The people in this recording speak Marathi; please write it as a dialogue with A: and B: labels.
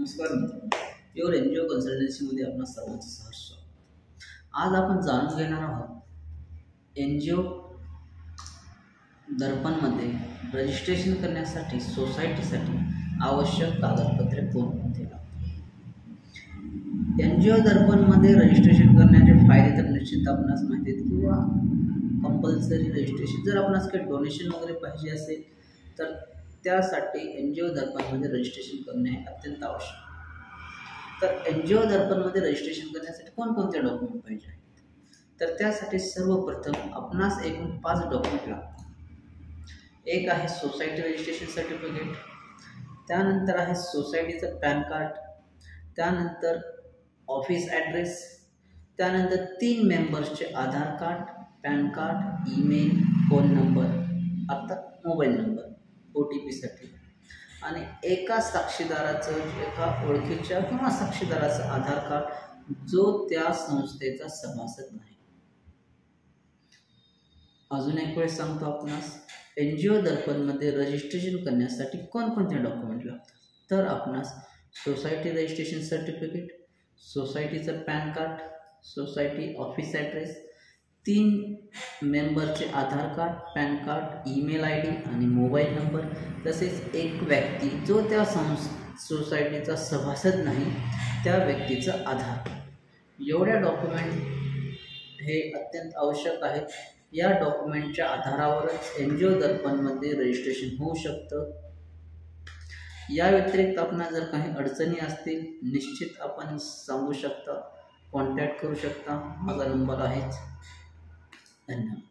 A: नमस्कार मित्रांनो, प्युअर एनजीओ कन्सल्टन्सीमध्ये आपणा सर्वांचं सहर्ष स्वागत। आज आपण जाणून घेणार आहोत एनजीओ दर्पणमध्ये रजिस्ट्रेशन करण्यासाठी सोसायटीसाठी आवश्यक कागदपत्रे कोणकोणते लागतात। एनजीओ दर्पणमध्ये रजिस्ट्रेशन करण्याचे फायदे तर निश्चित आपणास माहिती आहेत किंवा कंपल्सरी रजिस्ट्रेशन। जर आपणास काही डोनेशन वगैरे पाहिजे असेल तर त्यासाठी एनजीओ दर्पणमध्ये रजिस्ट्रेशन करणे अत्यंत आवश्यक आहे। तर एनजीओ दर्पणमध्ये रजिस्ट्रेशन करण्यासाठी कोणकोणते डॉक्युमेंट पाहिजे आहेत, तर त्यासाठी सर्वप्रथम आपणास एकूण 5 डॉक्युमेंट लागतात। एक आहे सोसायटी रजिस्ट्रेशन सर्टिफिकेट, त्यानंतर आहे सोसायटीचं पॅन कार्ड, त्यानंतर ऑफिस ॲड्रेस, त्यानंतर 3 मेंबर्सचे Aadhaar card, PAN card, email, phone number अर्थात मोबाईल नंबर OTP साठी, आणि एका साक्षीदाराचं एका ओळखीच्या किंवा साक्षीदाराचं आधार कार्ड जो त्या संस्थेचा सभासद नाही। अजून एक वेळ सांगतो आपणास, एनजीओ दर्पणमध्ये रजिस्ट्रेशन करण्यासाठी कोणकोणते डॉक्युमेंट लागतात, तर आपणास सोसायटी रजिस्ट्रेशन सर्टिफिकेट, सोसायटीचं PAN card, society office address, 3 मेंबरचे Aadhaar card, PAN card, email ID आणि मोबाईल नंबर, तसेच एक व्यक्ती जो त्या सोसायटीचा सभासद नाही त्या व्यक्तीचं आधार। एवढ्या डॉक्युमेंट हे अत्यंत आवश्यक आहेत। या डॉक्युमेंटच्या आधारावरच एनजीओ दर्पणमध्ये रजिस्ट्रेशन होऊ शकतं। या व्यतिरिक्त आपणास जर काही अडचणी असतील निश्चित आपण सांगू शकता, कॉन्टॅक्ट करू शकता, माझा नंबर आहेच। धन्यवाद।